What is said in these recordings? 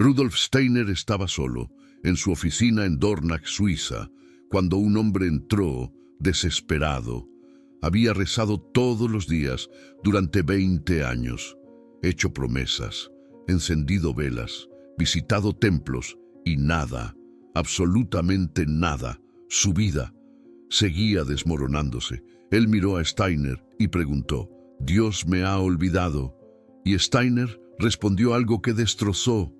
Rudolf Steiner estaba solo, en su oficina en Dornach, Suiza, cuando un hombre entró, desesperado. Había rezado todos los días durante 20 años, hecho promesas, encendido velas, visitado templos y nada, absolutamente nada, su vida seguía desmoronándose. Él miró a Steiner y preguntó, «¿Dios me ha olvidado?» Y Steiner respondió algo que destrozó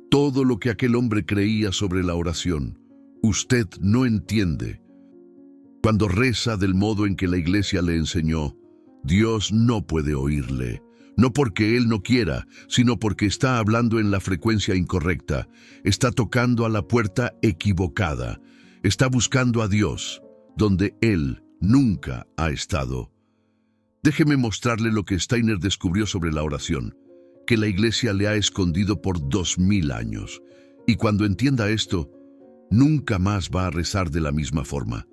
todo lo que aquel hombre creía sobre la oración. «Usted no entiende. Cuando reza del modo en que la Iglesia le enseñó, Dios no puede oírle. No porque Él no quiera, sino porque está hablando en la frecuencia incorrecta. Está tocando a la puerta equivocada. Está buscando a Dios, donde Él nunca ha estado». Déjeme mostrarle lo que Steiner descubrió sobre la oración, que la Iglesia le ha escondido por 2000 años. Y cuando entienda esto, nunca más va a rezar de la misma forma,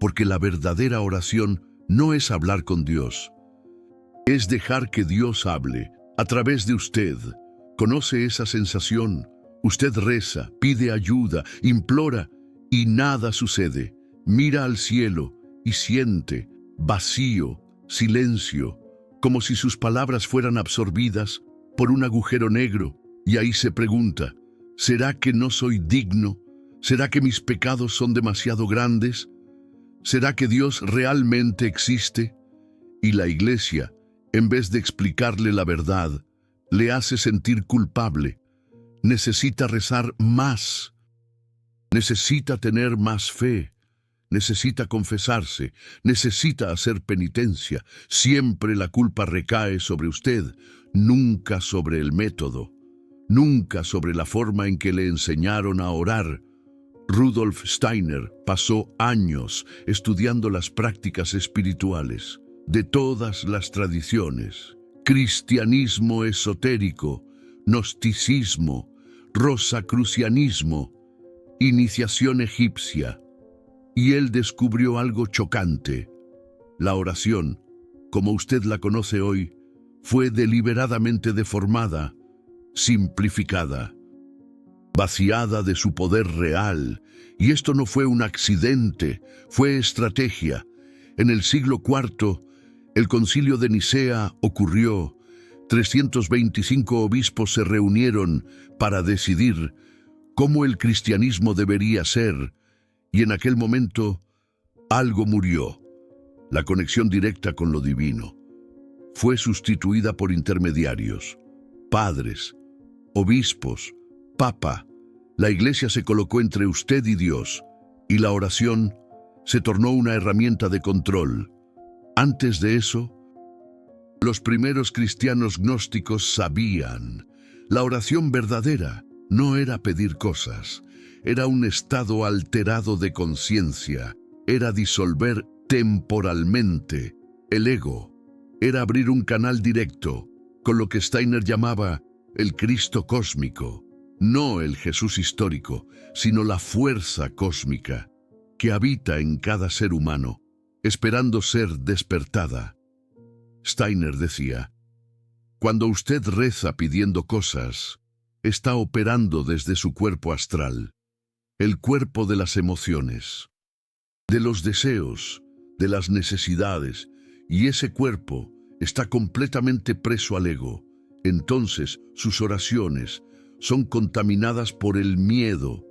porque la verdadera oración no es hablar con Dios, es dejar que Dios hable a través de usted. ¿Conoce esa sensación? Usted reza, pide ayuda, implora y nada sucede. Mira al cielo y siente vacío, silencio, como si sus palabras fueran absorbidas por un agujero negro. Y ahí se pregunta, ¿será que no soy digno? ¿Será que mis pecados son demasiado grandes? ¿Será que Dios realmente existe? Y la Iglesia, en vez de explicarle la verdad, le hace sentir culpable. Necesita rezar más. Necesita tener más fe. Necesita confesarse. Necesita hacer penitencia. Siempre la culpa recae sobre usted, nunca sobre el método, nunca sobre la forma en que le enseñaron a orar. Rudolf Steiner pasó años estudiando las prácticas espirituales de todas las tradiciones: cristianismo esotérico, gnosticismo, rosacrucianismo, iniciación egipcia. Y él descubrió algo chocante. La oración, como usted la conoce hoy, fue deliberadamente deformada, simplificada, vaciada de su poder real. Y esto no fue un accidente, fue estrategia. En el siglo IV, el concilio de Nicea ocurrió. 325 obispos se reunieron para decidir cómo el cristianismo debería ser, y en aquel momento algo murió. La conexión directa con lo divino fue sustituida por intermediarios, padres, obispos, papa. La Iglesia se colocó entre usted y Dios, y la oración se tornó una herramienta de control. Antes de eso, los primeros cristianos gnósticos sabían, la oración verdadera no era pedir cosas, era un estado alterado de conciencia, era disolver temporalmente el ego, era abrir un canal directo con lo que Steiner llamaba el Cristo cósmico, no el Jesús histórico, sino la fuerza cósmica que habita en cada ser humano, esperando ser despertada. Steiner decía, cuando usted reza pidiendo cosas, está operando desde su cuerpo astral, el cuerpo de las emociones, de los deseos, de las necesidades, y ese cuerpo está completamente preso al ego. Entonces sus oraciones son contaminadas por el miedo,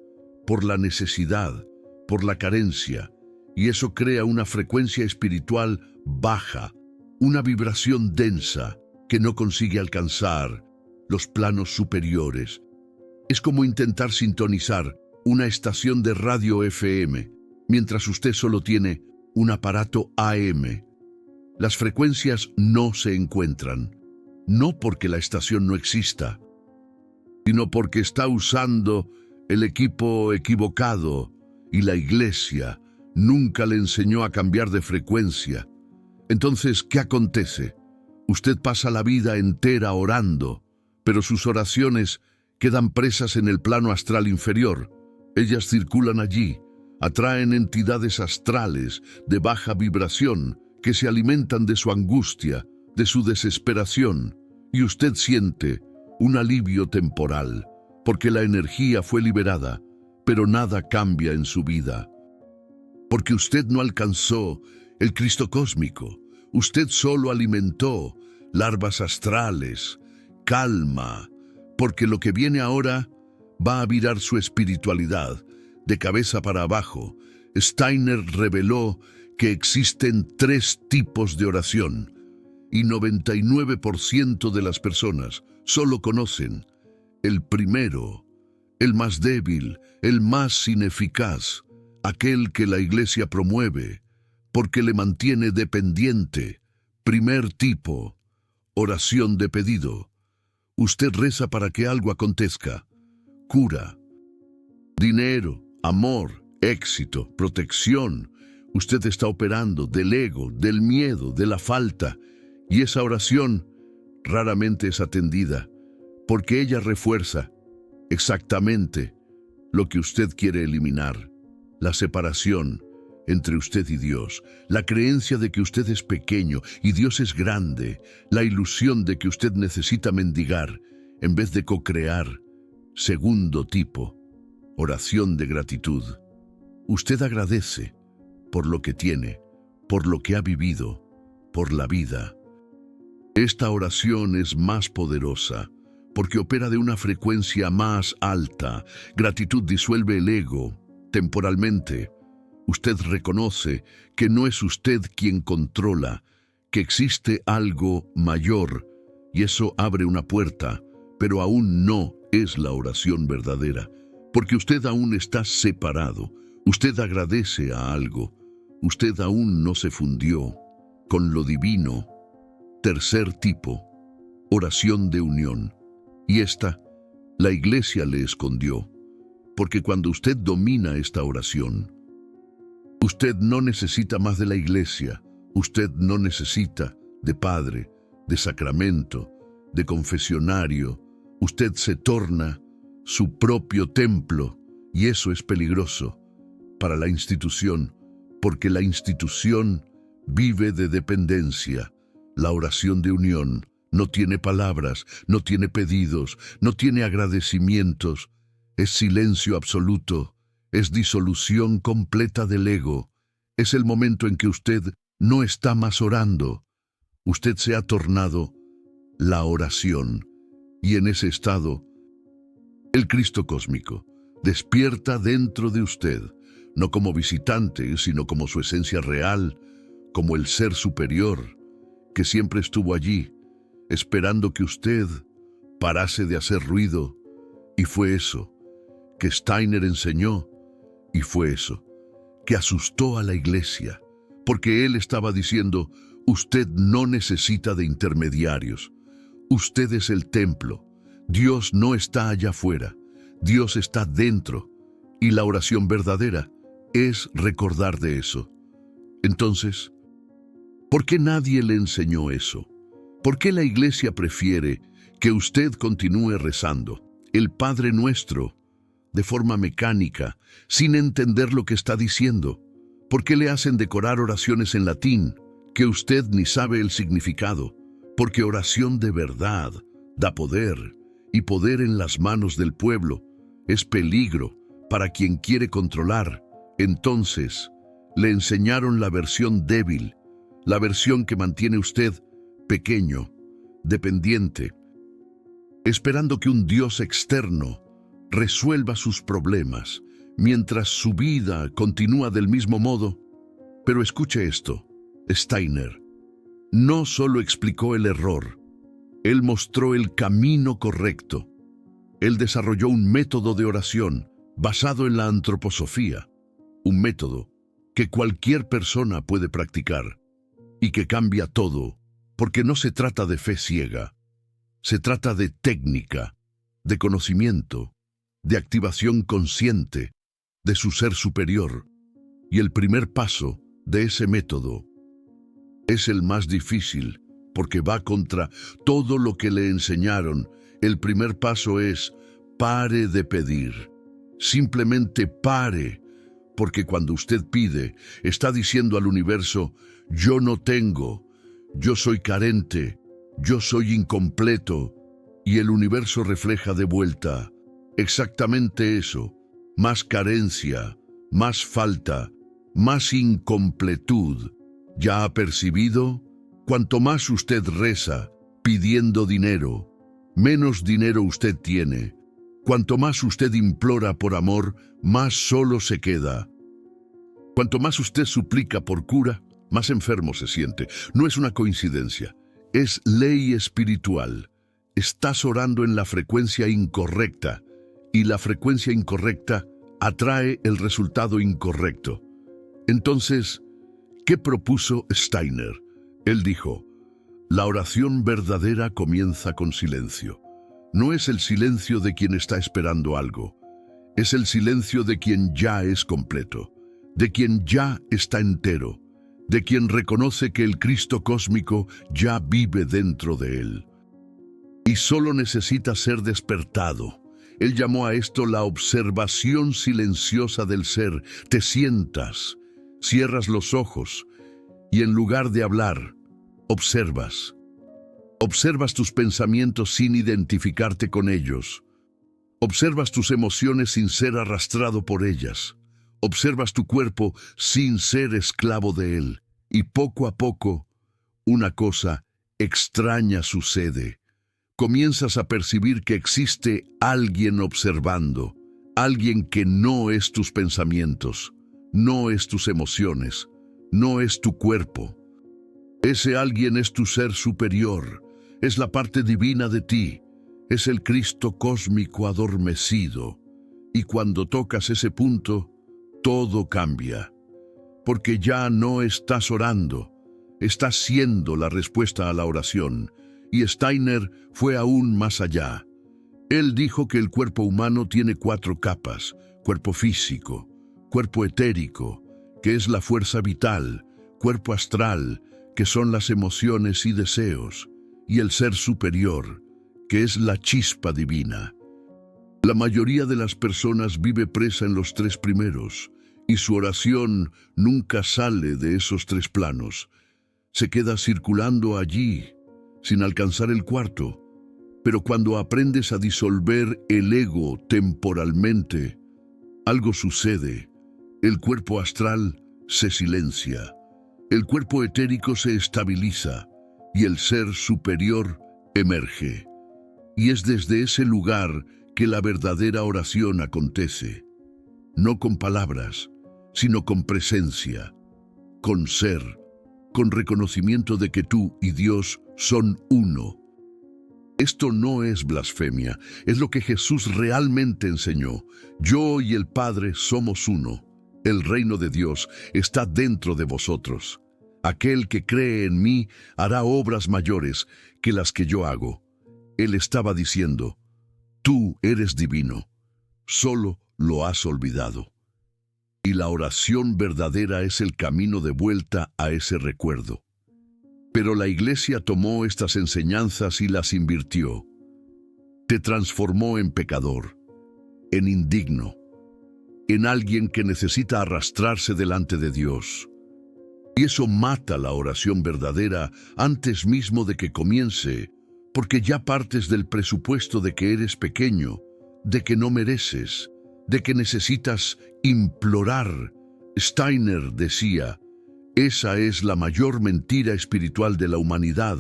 por la necesidad, por la carencia, y eso crea una frecuencia espiritual baja, una vibración densa que no consigue alcanzar los planos superiores. Es como intentar sintonizar una estación de radio FM, mientras usted solo tiene un aparato AM. Las frecuencias no se encuentran, no porque la estación no exista, sino porque está usando el equipo equivocado, y la Iglesia nunca le enseñó a cambiar de frecuencia. Entonces, ¿qué acontece? Usted pasa la vida entera orando, pero sus oraciones quedan presas en el plano astral inferior. Ellas circulan allí, atraen entidades astrales de baja vibración que se alimentan de su angustia, de su desesperación, y usted siente un alivio temporal, porque la energía fue liberada, pero nada cambia en su vida. Porque usted no alcanzó el Cristo cósmico, usted solo alimentó larvas astrales, calma, porque lo que viene ahora va a virar su espiritualidad de cabeza para abajo. Steiner reveló que existen 3 tipos de oración y 99% de las personas solo conocen el primero, el más débil, el más ineficaz, aquel que la Iglesia promueve porque le mantiene dependiente. Primer tipo, oración de pedido. Usted reza para que algo acontezca. Cura, dinero, amor, éxito, protección. Usted está operando del ego, del miedo, de la falta, y esa oración raramente es atendida, porque ella refuerza exactamente lo que usted quiere eliminar: la separación entre usted y Dios, la creencia de que usted es pequeño y Dios es grande, la ilusión de que usted necesita mendigar en vez de co-crear. Segundo tipo, oración de gratitud. Usted agradece por lo que tiene, por lo que ha vivido, por la vida. Esta oración es más poderosa porque opera de una frecuencia más alta. Gratitud disuelve el ego temporalmente. Usted reconoce que no es usted quien controla, que existe algo mayor, y eso abre una puerta, pero aún no es la oración verdadera, porque usted aún está separado. Usted agradece a algo. Usted aún no se fundió con lo divino. Tercer tipo, oración de unión. Y esta, la Iglesia le escondió, porque cuando usted domina esta oración, usted no necesita más de la Iglesia, usted no necesita de padre, de sacramento, de confesionario. Usted se torna su propio templo, y eso es peligroso para la institución, porque la institución vive de dependencia. La oración de unión no tiene palabras, no tiene pedidos, no tiene agradecimientos. Es silencio absoluto, es disolución completa del ego. Es el momento en que usted no está más orando. Usted se ha tornado la oración, y en ese estado, el Cristo cósmico despierta dentro de usted, no como visitante, sino como su esencia real, como el ser superior que siempre estuvo allí, esperando que usted parase de hacer ruido. Y fue eso que Steiner enseñó, y fue eso que asustó a la Iglesia, porque él estaba diciendo: usted no necesita de intermediarios, usted es el templo, Dios no está allá afuera, Dios está dentro, y la oración verdadera es recordar de eso. Entonces, ¿por qué nadie le enseñó eso? ¿Por qué la Iglesia prefiere que usted continúe rezando el Padre Nuestro de forma mecánica, sin entender lo que está diciendo? ¿Por qué le hacen decorar oraciones en latín que usted ni sabe el significado? Porque oración de verdad da poder, y poder en las manos del pueblo es peligro para quien quiere controlar. Entonces, le enseñaron la versión débil, la versión que mantiene usted pequeño, dependiente, esperando que un Dios externo resuelva sus problemas, mientras su vida continúa del mismo modo. Pero escuche esto: Steiner no solo explicó el error, él mostró el camino correcto. Él desarrolló un método de oración basado en la antroposofía, un método que cualquier persona puede practicar y que cambia todo, porque no se trata de fe ciega, se trata de técnica, de conocimiento, de activación consciente de su ser superior. Y el primer paso de ese método es el más difícil, porque va contra todo lo que le enseñaron. El primer paso es: pare de pedir. Simplemente pare, porque cuando usted pide, está diciendo al universo: yo no tengo, yo soy carente, yo soy incompleto, y el universo refleja de vuelta: Exactamente eso. Más carencia, más falta, más incompletud. ¿Ya ha percibido? Cuanto más usted reza, pidiendo dinero, menos dinero usted tiene. Cuanto más usted implora por amor, más solo se queda. Cuanto más usted suplica por cura, más enfermo se siente. No es una coincidencia, es ley espiritual. Estás orando en la frecuencia incorrecta, y la frecuencia incorrecta atrae el resultado incorrecto. Entonces, ¿qué propuso Steiner? Él dijo, la oración verdadera comienza con silencio. No es el silencio de quien está esperando algo, es el silencio de quien ya es completo, de quien ya está entero, de quien reconoce que el Cristo cósmico ya vive dentro de él. Y solo necesita ser despertado. Él llamó a esto la observación silenciosa del ser. Te sientas, cierras los ojos y en lugar de hablar, observas. Observas tus pensamientos sin identificarte con ellos. Observas tus emociones sin ser arrastrado por ellas. Observas tu cuerpo sin ser esclavo de él. Y poco a poco, una cosa extraña sucede. Comienzas a percibir que existe alguien observando, alguien que no es tus pensamientos, no es tus emociones, no es tu cuerpo. Ese alguien es tu ser superior, es la parte divina de ti, es el Cristo cósmico adormecido. Y cuando tocas ese punto, todo cambia, porque ya no estás orando, estás siendo la respuesta a la oración. Y Steiner fue aún más allá. Él dijo que el cuerpo humano tiene 4 capas: cuerpo físico, cuerpo etérico, que es la fuerza vital, cuerpo astral, que son las emociones y deseos, y el ser superior, que es la chispa divina. La mayoría de las personas vive presa en los 3 primeros, y su oración nunca sale de esos 3 planos. Se queda circulando allí, sin alcanzar el 4. Pero cuando aprendes a disolver el ego temporalmente, algo sucede. El cuerpo astral se silencia, el cuerpo etérico se estabiliza y el ser superior emerge. Y es desde ese lugar que la verdadera oración acontece. No con palabras, sino con presencia, con ser, con reconocimiento de que tú y Dios son uno. Esto no es blasfemia, es lo que Jesús realmente enseñó. Yo y el Padre somos uno. El reino de Dios está dentro de vosotros. Aquel que cree en mí hará obras mayores que las que yo hago. Él estaba diciendo, tú eres divino, solo lo has olvidado. Y la oración verdadera es el camino de vuelta a ese recuerdo. Pero la Iglesia tomó estas enseñanzas y las invirtió. Te transformó en pecador, en indigno, en alguien que necesita arrastrarse delante de Dios. Y eso mata la oración verdadera antes mismo de que comience, porque ya partes del presupuesto de que eres pequeño, de que no mereces, de que necesitas implorar. Steiner decía, esa es la mayor mentira espiritual de la humanidad.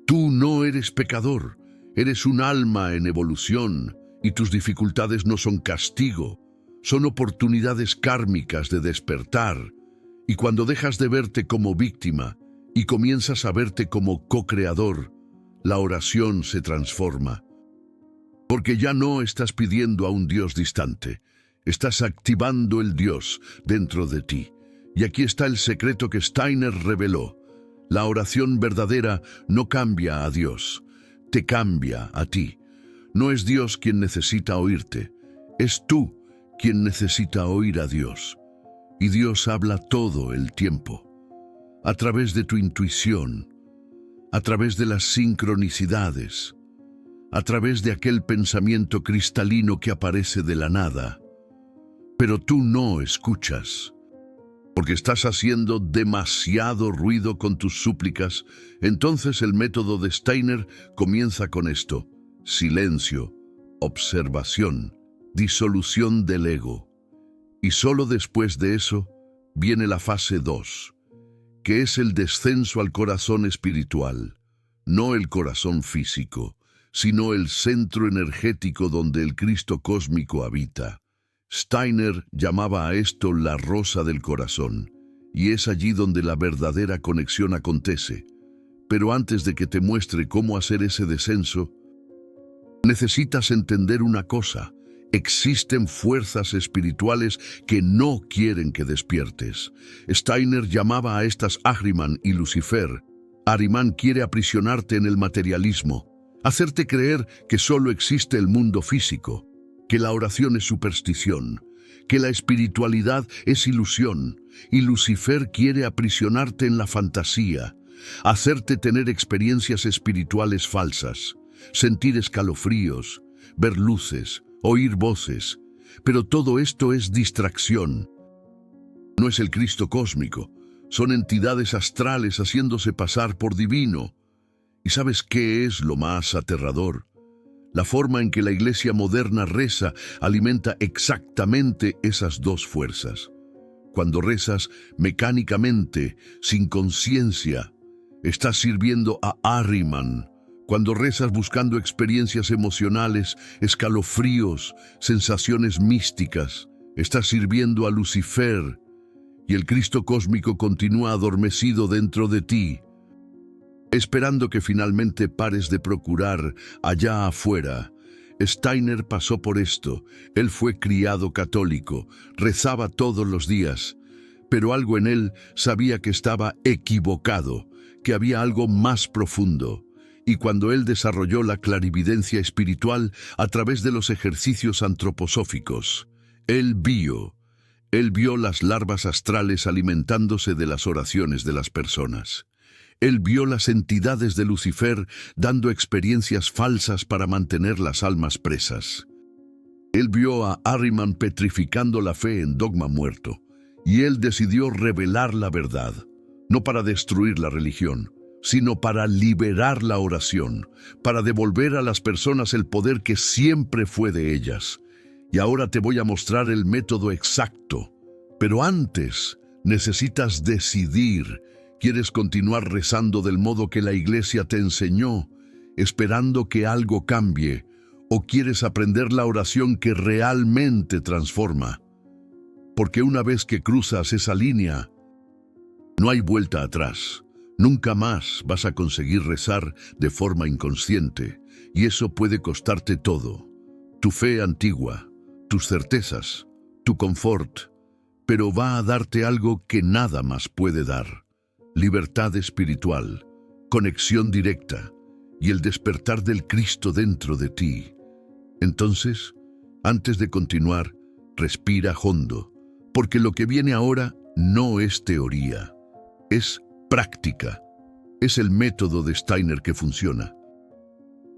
Tú no eres pecador, eres un alma en evolución, y tus dificultades no son castigo, son oportunidades kármicas de despertar. Y cuando dejas de verte como víctima y comienzas a verte como co-creador, la oración se transforma. Porque ya no estás pidiendo a un Dios distante, estás activando el Dios dentro de ti. Y aquí está el secreto que Steiner reveló. La oración verdadera no cambia a Dios, te cambia a ti. No es Dios quien necesita oírte, es tú quien necesita oír a Dios. Y Dios habla todo el tiempo, a través de tu intuición, a través de las sincronicidades, a través de aquel pensamiento cristalino que aparece de la nada. Pero tú no escuchas, porque estás haciendo demasiado ruido con tus súplicas. Entonces el método de Steiner comienza con esto: silencio, observación disolución del ego. Y solo después de eso viene la fase 2, que es el descenso al corazón espiritual, no el corazón físico, sino el centro energético donde el Cristo cósmico habita. Steiner llamaba a esto la rosa del corazón, y es allí donde la verdadera conexión acontece. Pero antes de que te muestre cómo hacer ese descenso, necesitas entender una cosa: existen fuerzas espirituales que no quieren que despiertes. Steiner llamaba a estas Ahriman y Lucifer. Ahriman quiere aprisionarte en el materialismo, hacerte creer que solo existe el mundo físico, que la oración es superstición, que la espiritualidad es ilusión, y Lucifer quiere aprisionarte en la fantasía, hacerte tener experiencias espirituales falsas, sentir escalofríos, ver luces, oír voces. Pero todo esto es distracción. No es el Cristo cósmico, son entidades astrales haciéndose pasar por divino. ¿Y sabes qué es lo más aterrador? La forma en que la iglesia moderna reza alimenta exactamente esas dos fuerzas. Cuando rezas mecánicamente, sin conciencia, estás sirviendo a Ahriman. Cuando rezas buscando experiencias emocionales, escalofríos, sensaciones místicas, estás sirviendo a Lucifer, y el Cristo cósmico continúa adormecido dentro de ti, esperando que finalmente pares de procurar allá afuera. Steiner pasó por esto. Él fue criado católico, rezaba todos los días, pero algo en él sabía que estaba equivocado, que había algo más profundo. Y cuando él desarrolló la clarividencia espiritual a través de los ejercicios antroposóficos, él vio las larvas astrales alimentándose de las oraciones de las personas. Él vio las entidades de Lucifer dando experiencias falsas para mantener las almas presas. Él vio a Ahriman petrificando la fe en dogma muerto, y él decidió revelar la verdad, no para destruir la religión, sino para liberar la oración, para devolver a las personas el poder que siempre fue de ellas. Y ahora te voy a mostrar el método exacto. Pero antes, necesitas decidir. ¿Quieres continuar rezando del modo que la iglesia te enseñó, esperando que algo cambie? ¿O quieres aprender la oración que realmente transforma? Porque una vez que cruzas esa línea, no hay vuelta atrás. Nunca más vas a conseguir rezar de forma inconsciente, y eso puede costarte todo. Tu fe antigua, tus certezas, tu confort, pero va a darte algo que nada más puede dar: libertad espiritual, conexión directa y el despertar del Cristo dentro de ti. Entonces, antes de continuar, respira hondo, porque lo que viene ahora no es teoría, es práctica. Es el método de Steiner que funciona.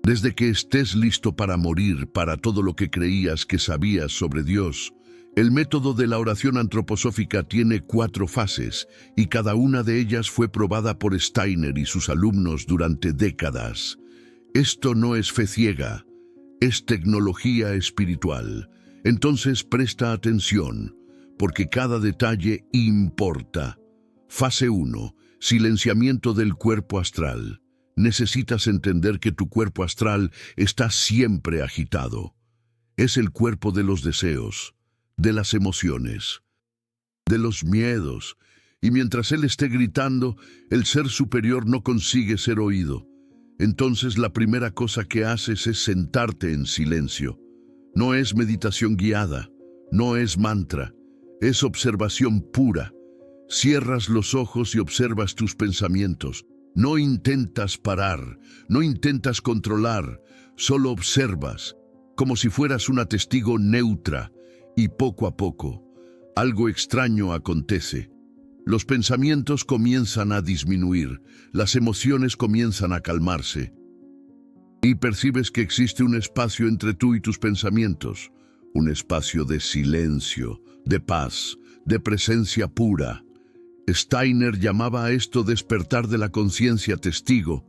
Desde que estés listo para morir para todo lo que creías que sabías sobre Dios, el método de la oración antroposófica tiene 4 fases, y cada una de ellas fue probada por Steiner y sus alumnos durante décadas. Esto no es fe ciega, es tecnología espiritual. Entonces presta atención, porque cada detalle importa. Fase 1. Silenciamiento del cuerpo astral. Necesitas entender que tu cuerpo astral está siempre agitado. Es el cuerpo de los deseos, de las emociones, de los miedos, y mientras él esté gritando, el ser superior no consigue ser oído. Entonces la primera cosa que haces es sentarte en silencio. No es meditación guiada, no es mantra, es observación pura. Cierras los ojos y observas tus pensamientos. No intentas parar, no intentas controlar, solo observas, como si fueras una testigo neutra, y poco a poco, algo extraño acontece. Los pensamientos comienzan a disminuir, las emociones comienzan a calmarse, y percibes que existe un espacio entre tú y tus pensamientos, un espacio de silencio, de paz, de presencia pura. Steiner llamaba a esto despertar de la conciencia testigo.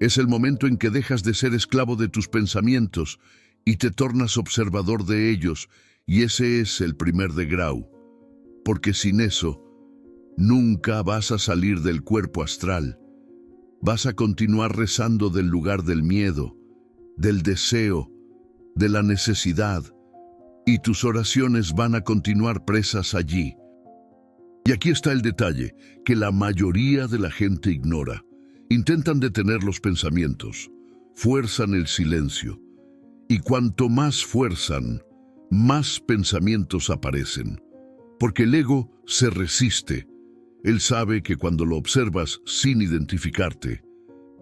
Es el momento en que dejas de ser esclavo de tus pensamientos y te tornas observador de ellos, y ese es el primer de grau, porque sin eso nunca vas a salir del cuerpo astral. Vas a continuar rezando del lugar del miedo, del deseo, de la necesidad, y tus oraciones van a continuar presas allí. Y aquí está el detalle que la mayoría de la gente ignora. Intentan detener los pensamientos, fuerzan el silencio, y cuanto más fuerzan, más pensamientos aparecen, porque el ego se resiste. Él sabe que cuando lo observas sin identificarte,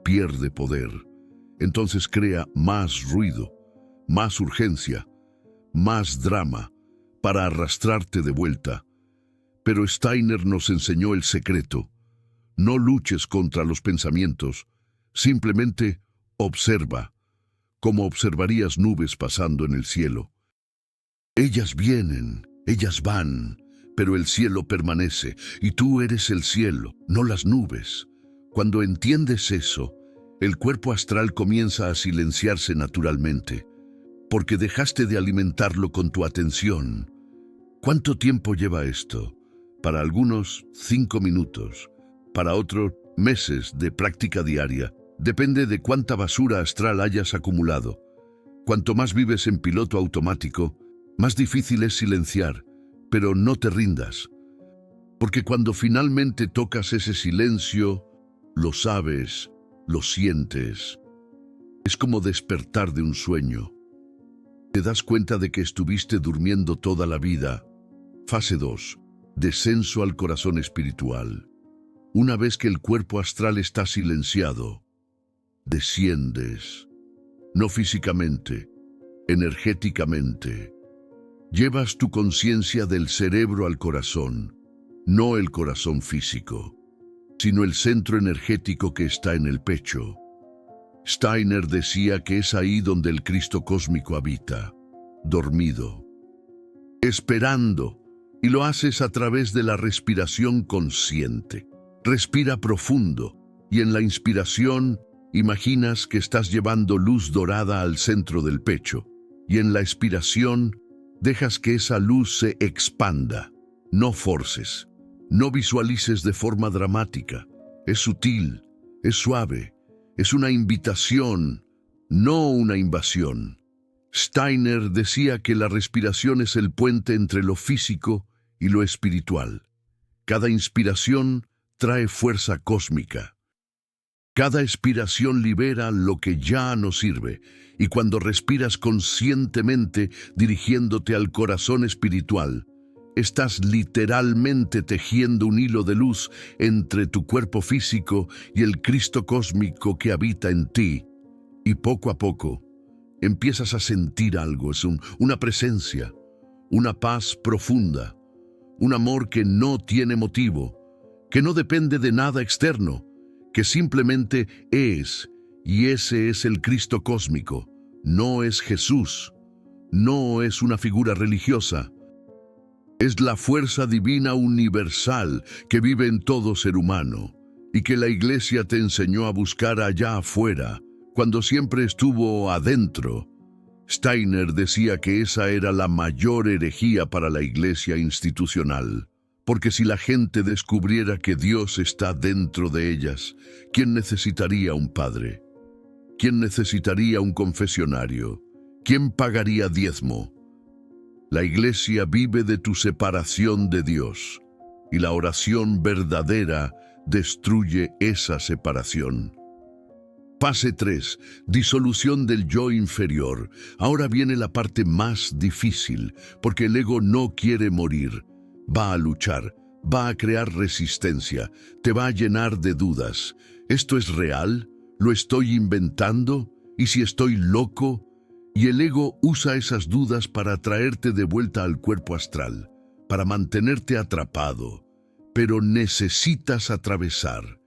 pierde poder. Entonces crea más ruido, más urgencia, más drama para arrastrarte de vuelta. Pero Steiner nos enseñó el secreto. No luches contra los pensamientos, simplemente observa, como observarías nubes pasando en el cielo. Ellas vienen, ellas van, pero el cielo permanece, y tú eres el cielo, no las nubes. Cuando entiendes eso, el cuerpo astral comienza a silenciarse naturalmente, porque dejaste de alimentarlo con tu atención. ¿Cuánto tiempo lleva esto? Para algunos, 5 minutos. Para otros, meses de práctica diaria. Depende de cuánta basura astral hayas acumulado. Cuanto más vives en piloto automático, más difícil es silenciar, pero no te rindas. Porque cuando finalmente tocas ese silencio, lo sabes, lo sientes. Es como despertar de un sueño. Te das cuenta de que estuviste durmiendo toda la vida. Fase 2. Descenso al corazón espiritual. Una vez que el cuerpo astral está silenciado, desciendes. No físicamente, energéticamente. Llevas tu conciencia del cerebro al corazón, no el corazón físico, sino el centro energético que está en el pecho. Steiner decía que es ahí donde el Cristo cósmico habita, dormido, esperando, y lo haces a través de la respiración consciente. Respira profundo, y en la inspiración imaginas que estás llevando luz dorada al centro del pecho, y en la expiración dejas que esa luz se expanda. No forces, no visualices de forma dramática. Es sutil, es suave, es una invitación, no una invasión. Steiner decía que la respiración es el puente entre lo físico y lo espiritual. Cada inspiración trae fuerza cósmica. Cada expiración libera lo que ya no sirve, y cuando respiras conscientemente dirigiéndote al corazón espiritual, estás literalmente tejiendo un hilo de luz entre tu cuerpo físico y el Cristo cósmico que habita en ti. Y poco a poco empiezas a sentir algo, una presencia, una paz profunda, un amor que no tiene motivo, que no depende de nada externo, que simplemente es, y ese es el Cristo cósmico. No es Jesús, no es una figura religiosa. Es la fuerza divina universal que vive en todo ser humano y que la Iglesia te enseñó a buscar allá afuera, cuando siempre estuvo adentro. Steiner decía que esa era la mayor herejía para la Iglesia institucional, porque si la gente descubriera que Dios está dentro de ellas, ¿quién necesitaría un padre? ¿Quién necesitaría un confesionario? ¿Quién pagaría diezmo? La Iglesia vive de tu separación de Dios, y la oración verdadera destruye esa separación. Fase 3. Disolución del yo inferior. Ahora viene la parte más difícil, porque el ego no quiere morir. Va a luchar, va a crear resistencia, te va a llenar de dudas. ¿Esto es real? ¿Lo estoy inventando? ¿Y si estoy loco? Y el ego usa esas dudas para traerte de vuelta al cuerpo astral, para mantenerte atrapado. Pero necesitas atravesar.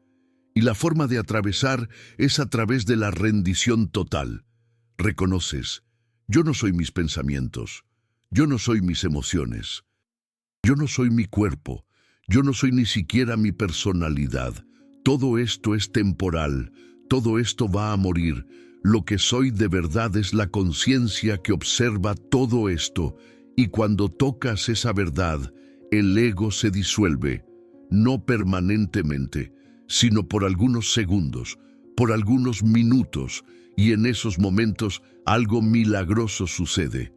Y la forma de atravesar es a través de la rendición total. Reconoces, yo no soy mis pensamientos, yo no soy mis emociones, yo no soy mi cuerpo, yo no soy ni siquiera mi personalidad. Todo esto es temporal, todo esto va a morir. lo que soy de verdad es la conciencia que observa todo esto, y cuando tocas esa verdad, el ego se disuelve, no permanentemente, sino por algunos segundos, por algunos minutos, y en esos momentos algo milagroso sucede.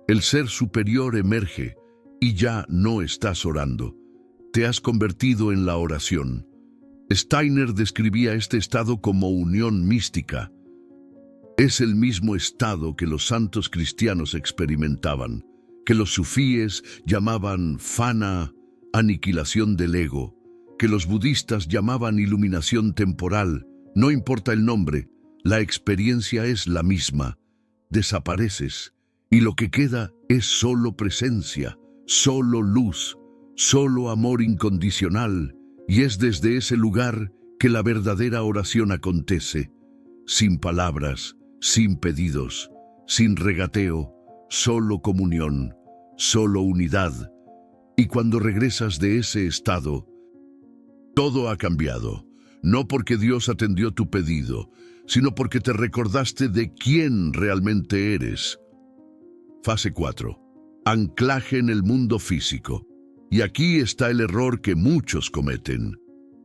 El ser superior emerge, y ya no estás orando. Te has convertido en la oración. Steiner describía este estado como unión mística. Es el mismo estado que los santos cristianos experimentaban, que los sufíes llamaban fana, aniquilación del ego, que los budistas llamaban iluminación temporal. No importa el nombre, la experiencia es la misma. Desapareces, y lo que queda es solo presencia, solo luz, solo amor incondicional, y es desde ese lugar que la verdadera oración acontece, sin palabras, sin pedidos, sin regateo, solo comunión, solo unidad. Y cuando regresas de ese estado, todo ha cambiado, no porque Dios atendió tu pedido, sino porque te recordaste de quién realmente eres. Fase 4. Anclaje en el mundo físico. Y aquí está el error que muchos cometen.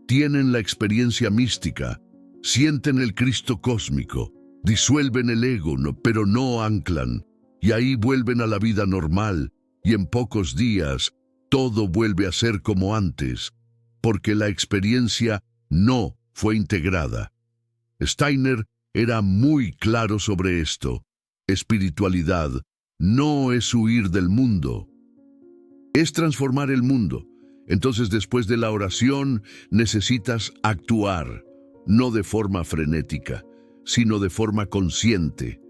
Tienen la experiencia mística, sienten el Cristo cósmico, disuelven el ego, pero no anclan, y ahí vuelven a la vida normal, y en pocos días todo vuelve a ser como antes, porque la experiencia no fue integrada. Steiner era muy claro sobre esto. Espiritualidad no es huir del mundo, es transformar el mundo. Entonces, después de la oración, necesitas actuar, no de forma frenética, sino de forma consciente.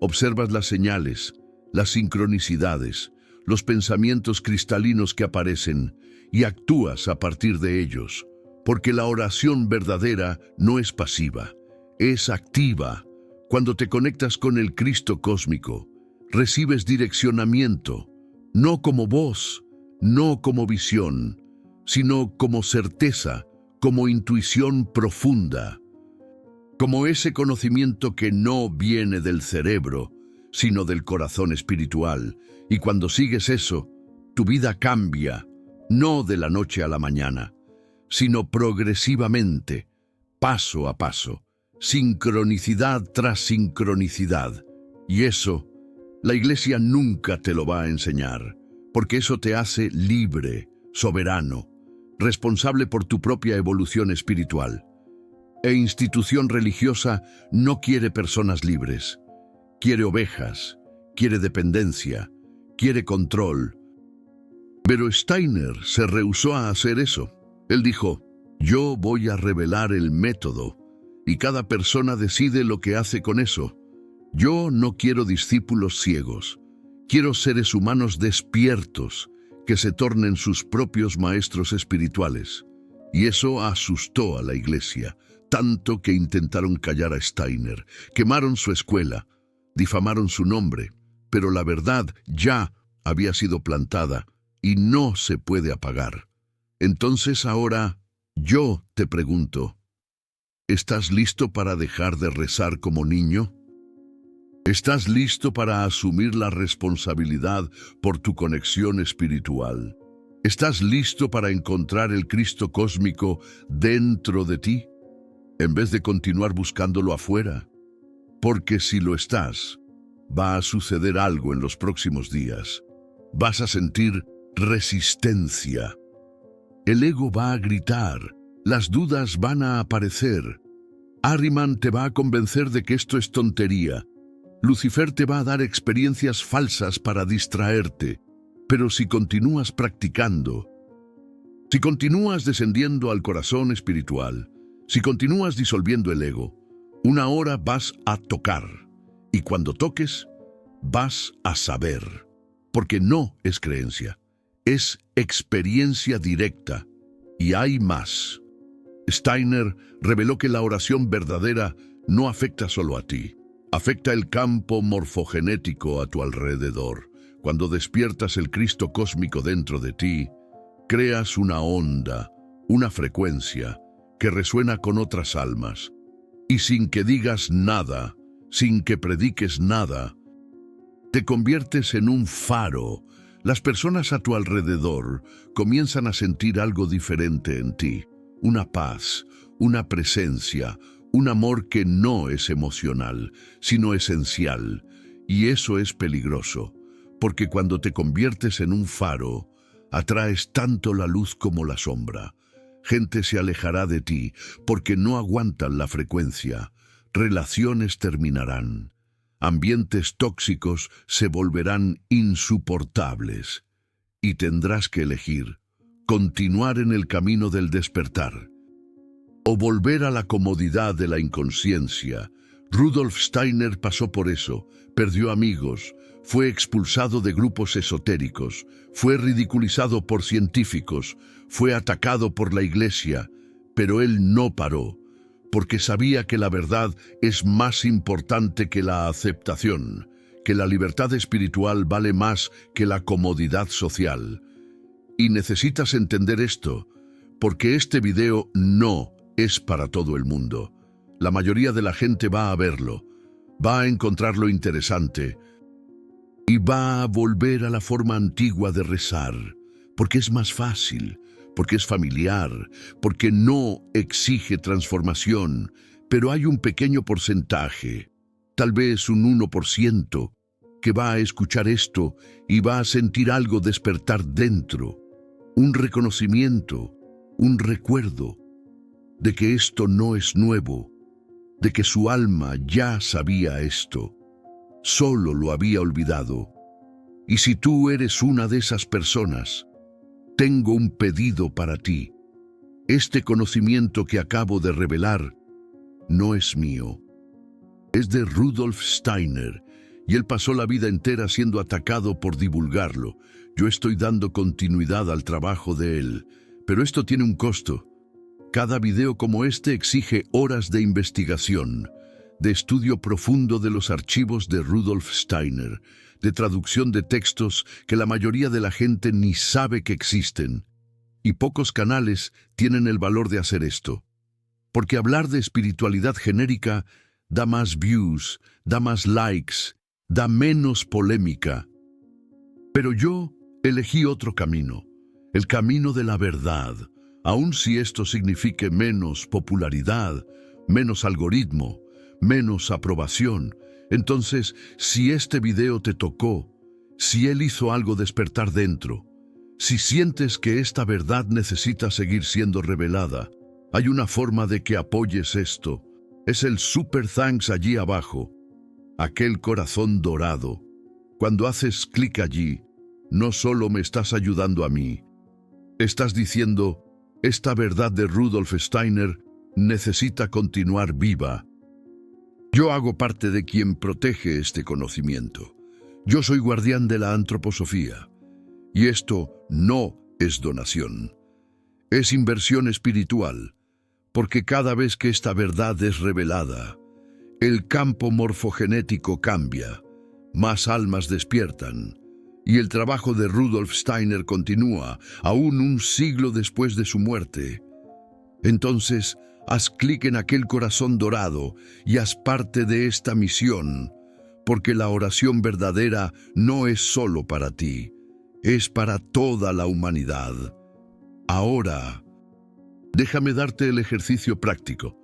Observas las señales, las sincronicidades, los pensamientos cristalinos que aparecen, y actúas a partir de ellos, porque la oración verdadera no es pasiva, es activa. Cuando te conectas con el Cristo cósmico, recibes direccionamiento, no como voz, no como visión, sino como certeza, como intuición profunda, como ese conocimiento que no viene del cerebro, sino del corazón espiritual. Y cuando sigues eso, tu vida cambia, no de la noche a la mañana, sino progresivamente, paso a paso, sincronicidad tras sincronicidad. Y eso, la Iglesia nunca te lo va a enseñar, porque eso te hace libre, soberano, responsable por tu propia evolución espiritual. E institución religiosa no quiere personas libres, quiere ovejas, quiere dependencia, quiere control. Pero Steiner se rehusó a hacer eso. Él dijo, yo voy a revelar el método, y cada persona decide lo que hace con eso. Yo no quiero discípulos ciegos, quiero seres humanos despiertos, que se tornen sus propios maestros espirituales. Y eso asustó a la Iglesia, tanto que intentaron callar a Steiner, quemaron su escuela, difamaron su nombre, pero la verdad ya había sido plantada y no se puede apagar. Entonces ahora, yo te pregunto, ¿estás listo para dejar de rezar como niño? ¿Estás listo para asumir la responsabilidad por tu conexión espiritual? ¿Estás listo para encontrar el Cristo cósmico dentro de ti, en vez de continuar buscándolo afuera? Porque si lo estás, va a suceder algo en los próximos días. Vas a sentir resistencia. El ego va a gritar, las dudas van a aparecer. Ahriman te va a convencer de que esto es tontería. Lucifer te va a dar experiencias falsas para distraerte. Pero si continúas practicando, si continúas descendiendo al corazón espiritual, si continúas disolviendo el ego, una hora vas a tocar. Y cuando toques, vas a saber. Porque no es creencia, es experiencia directa. Y hay más. Steiner reveló que la oración verdadera no afecta solo a ti. Afecta el campo morfogenético a tu alrededor. Cuando despiertas el Cristo cósmico dentro de ti, creas una onda, una frecuencia que resuena con otras almas. Y sin que digas nada, sin que prediques nada. Te conviertes en un faro. Las personas a tu alrededor comienzan a sentir algo diferente en ti. Una paz, una presencia, un amor que no es emocional, sino esencial. Y eso es peligroso, porque cuando te conviertes en un faro, atraes tanto la luz como la sombra. Gente se alejará de ti porque no aguantan la frecuencia. Relaciones terminarán. Ambientes tóxicos se volverán insoportables. Y tendrás que elegir: continuar en el camino del despertar o volver a la comodidad de la inconsciencia. Rudolf Steiner pasó por eso, perdió amigos, fue expulsado de grupos esotéricos, fue ridiculizado por científicos, fue atacado por la iglesia, pero él no paró, porque sabía que la verdad es más importante que la aceptación, que la libertad espiritual vale más que la comodidad social. Y necesitas entender esto, porque este video no es para todo el mundo. La mayoría de la gente va a verlo, va a encontrarlo interesante y va a volver a la forma antigua de rezar, porque es más fácil, porque es familiar, porque no exige transformación, pero hay un pequeño porcentaje, tal vez un 1%, que va a escuchar esto y va a sentir algo despertar dentro, un reconocimiento, un recuerdo de que esto no es nuevo, de que su alma ya sabía esto, solo lo había olvidado. Y si tú eres una de esas personas, tengo un pedido para ti. Este conocimiento que acabo de revelar no es mío. Es de Rudolf Steiner, y él pasó la vida entera siendo atacado por divulgarlo. Yo estoy dando continuidad al trabajo de él, pero esto tiene un costo. Cada video como este exige horas de investigación, de estudio profundo de los archivos de Rudolf Steiner, de traducción de textos que la mayoría de la gente ni sabe que existen. Y pocos canales tienen el valor de hacer esto. Porque hablar de espiritualidad genérica da más views, da más likes, da menos polémica. Pero yo elegí otro camino, el camino de la verdad. Aun si esto signifique menos popularidad, menos algoritmo, menos aprobación, entonces, si este video te tocó, si él hizo algo despertar dentro, si sientes que esta verdad necesita seguir siendo revelada, hay una forma de que apoyes esto. Es el Super Thanks allí abajo, aquel corazón dorado. Cuando haces clic allí, no solo me estás ayudando a mí, estás diciendo: esta verdad de Rudolf Steiner necesita continuar viva. Yo hago parte de quien protege este conocimiento. Yo soy guardián de la antroposofía. Y esto no es donación. Es inversión espiritual, porque cada vez que esta verdad es revelada, el campo morfogenético cambia, más almas despiertan. Y el trabajo de Rudolf Steiner continúa, aún un siglo después de su muerte. Entonces, haz clic en aquel corazón dorado y haz parte de esta misión, porque la oración verdadera no es solo para ti, es para toda la humanidad. Ahora, déjame darte el ejercicio práctico,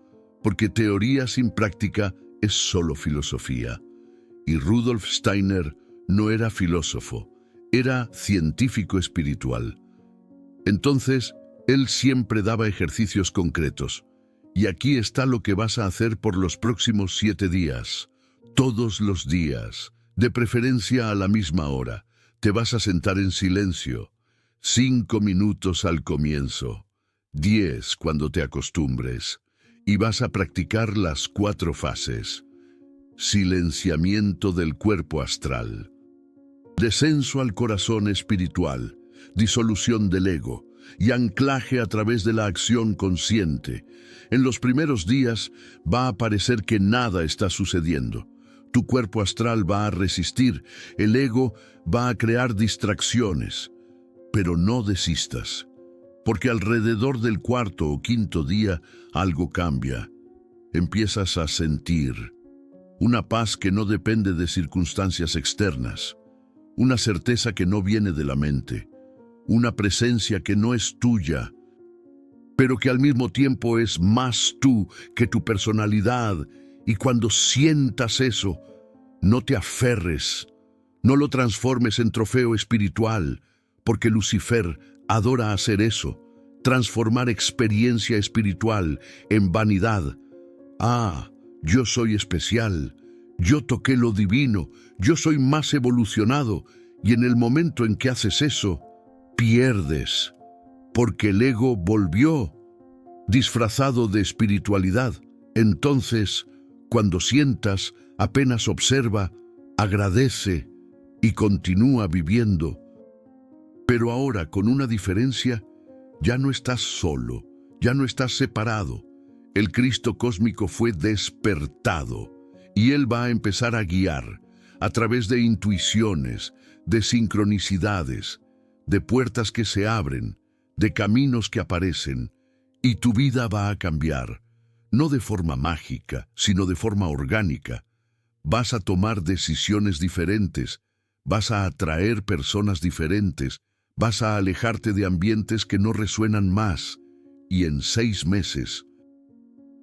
porque teoría sin práctica es solo filosofía. Y Rudolf Steiner no era filósofo, era científico espiritual. Entonces, él siempre daba ejercicios concretos. Y aquí está lo que vas a hacer por los próximos 7 días. Todos los días, de preferencia a la misma hora, te vas a sentar en silencio. 5 minutos al comienzo, 10 cuando te acostumbres. Y vas a practicar las 4 fases. Silenciamiento del cuerpo astral, descenso al corazón espiritual, disolución del ego y anclaje a través de la acción consciente. En los primeros días va a parecer que nada está sucediendo. Tu cuerpo astral va a resistir, el ego va a crear distracciones. Pero no desistas, porque alrededor del 4º o 5º día algo cambia. Empiezas a sentir. una paz que no depende de circunstancias externas, una certeza que no viene de la mente, una presencia que no es tuya, pero que al mismo tiempo es más tú que tu personalidad. Y cuando sientas eso, no te aferres, no lo transformes en trofeo espiritual, porque Lucifer adora hacer eso, transformar experiencia espiritual en vanidad. Ah, yo soy especial, yo toqué lo divino, yo soy más evolucionado, y en el momento en que haces eso, pierdes, porque el ego volvió disfrazado de espiritualidad. Entonces, cuando sientas, apenas observa, agradece y continúa viviendo. Pero ahora, con una diferencia, ya no estás solo, ya no estás separado. El Cristo cósmico fue despertado y Él va a empezar a guiar a través de intuiciones, de sincronicidades, de puertas que se abren, de caminos que aparecen, y tu vida va a cambiar, no de forma mágica, sino de forma orgánica. Vas a tomar decisiones diferentes, vas a atraer personas diferentes, vas a alejarte de ambientes que no resuenan más, y en 6 meses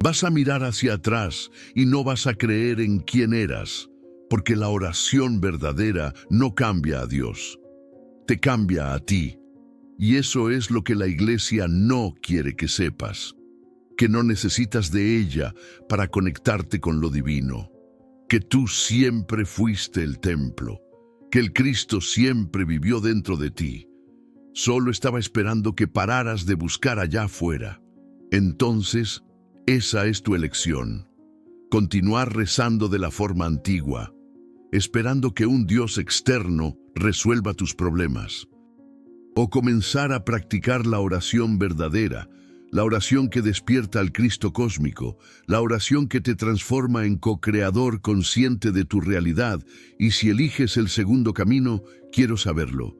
vas a mirar hacia atrás y no vas a creer en quién eras, porque la oración verdadera no cambia a Dios, te cambia a ti. Y eso es lo que la Iglesia no quiere que sepas, que no necesitas de ella para conectarte con lo divino, que tú siempre fuiste el templo, que el Cristo siempre vivió dentro de ti. Solo estaba esperando que pararas de buscar allá afuera. Entonces, esa es tu elección. Continuar rezando de la forma antigua, esperando que un Dios externo resuelva tus problemas. O comenzar a practicar la oración verdadera, la oración que despierta al Cristo cósmico, la oración que te transforma en co-creador consciente de tu realidad. Y si eliges el segundo camino, quiero saberlo.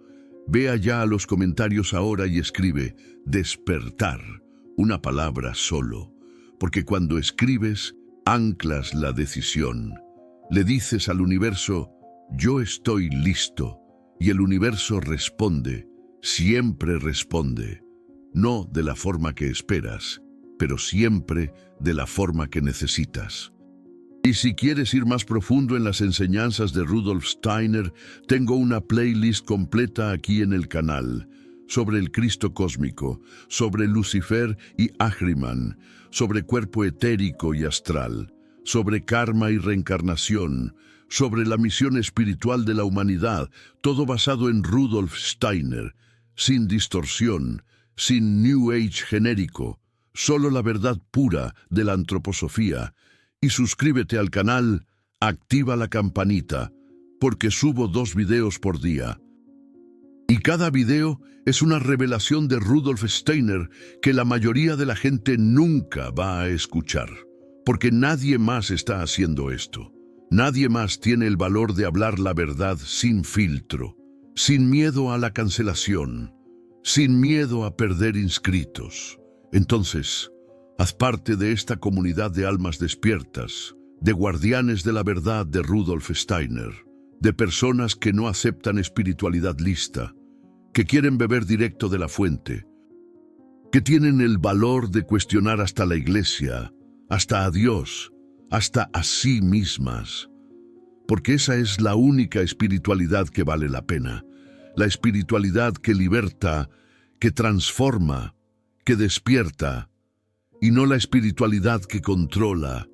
Ve allá a los comentarios ahora y escribe despertar, una palabra solo, porque cuando escribes, anclas la decisión. Le dices al universo, yo estoy listo, y el universo responde, siempre responde, no de la forma que esperas, pero siempre de la forma que necesitas. Y si quieres ir más profundo en las enseñanzas de Rudolf Steiner, tengo una playlist completa aquí en el canal, sobre el Cristo cósmico, sobre Lucifer y Ahriman, sobre cuerpo etérico y astral, sobre karma y reencarnación, sobre la misión espiritual de la humanidad, todo basado en Rudolf Steiner, sin distorsión, sin New Age genérico, solo la verdad pura de la antroposofía. Y suscríbete al canal, activa la campanita, porque subo 2 videos por día. Y cada video es una revelación de Rudolf Steiner que la mayoría de la gente nunca va a escuchar, porque nadie más está haciendo esto. Nadie más tiene el valor de hablar la verdad sin filtro, sin miedo a la cancelación, sin miedo a perder inscritos. Entonces, haz parte de esta comunidad de almas despiertas, de guardianes de la verdad de Rudolf Steiner, de personas que no aceptan espiritualidad lista, que quieren beber directo de la fuente, que tienen el valor de cuestionar hasta la Iglesia, hasta a Dios, hasta a sí mismas, porque esa es la única espiritualidad que vale la pena, la espiritualidad que liberta, que transforma, que despierta, y no la espiritualidad que controla,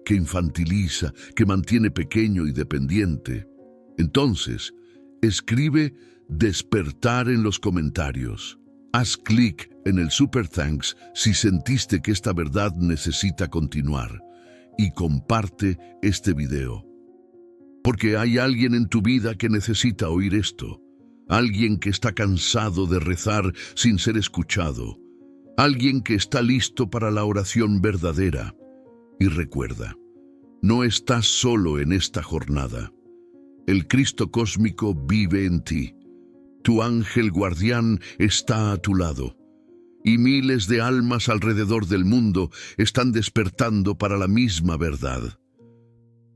que infantiliza, que mantiene pequeño y dependiente. Entonces, escribe despertar en los comentarios. Haz clic en el Super Thanks si sentiste que esta verdad necesita continuar. Y comparte este video. Porque hay alguien en tu vida que necesita oír esto. Alguien que está cansado de rezar sin ser escuchado. Alguien que está listo para la oración verdadera. Y recuerda, no estás solo en esta jornada. El Cristo cósmico vive en ti. Tu ángel guardián está a tu lado. Y miles de almas alrededor del mundo están despertando para la misma verdad.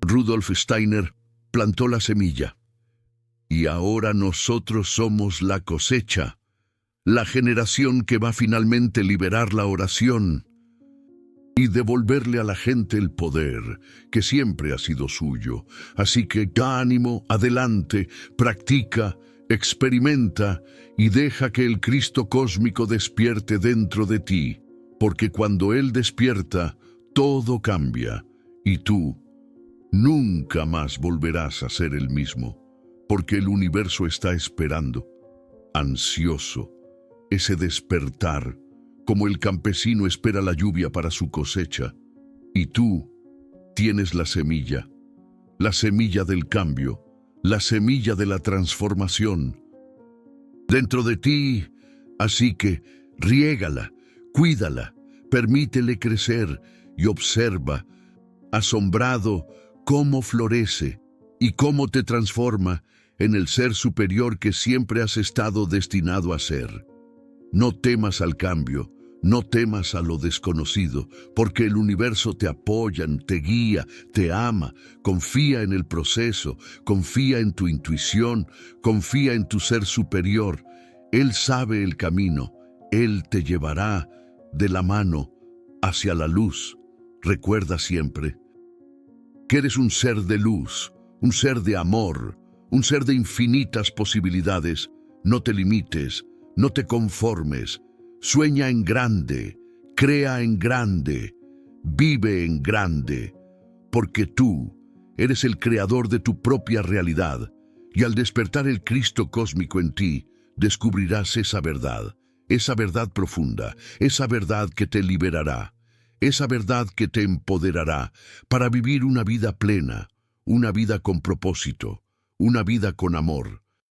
Rudolf Steiner plantó la semilla. Y ahora nosotros somos la cosecha, la generación que va finalmente liberar la oración y devolverle a la gente el poder que siempre ha sido suyo. Así que ánimo, adelante, practica, experimenta y deja que el Cristo cósmico despierte dentro de ti, porque cuando Él despierta, todo cambia y tú nunca más volverás a ser el mismo, porque el universo está esperando, ansioso, ese despertar, como el campesino espera la lluvia para su cosecha. Y tú tienes la semilla del cambio, la semilla de la transformación dentro de ti, así que riégala, cuídala, permítele crecer y observa, asombrado, cómo florece y cómo te transforma en el ser superior que siempre has estado destinado a ser. No temas al cambio, no temas a lo desconocido, porque el universo te apoya, te guía, te ama. Confía en el proceso, confía en tu intuición, confía en tu ser superior. Él sabe el camino, Él te llevará de la mano hacia la luz. Recuerda siempre que eres un ser de luz, un ser de amor, un ser de infinitas posibilidades. No te limites, no te conformes. Sueña en grande, crea en grande, vive en grande, porque tú eres el creador de tu propia realidad, y al despertar el Cristo cósmico en ti, descubrirás esa verdad profunda, esa verdad que te liberará, esa verdad que te empoderará para vivir una vida plena, una vida con propósito, una vida con amor.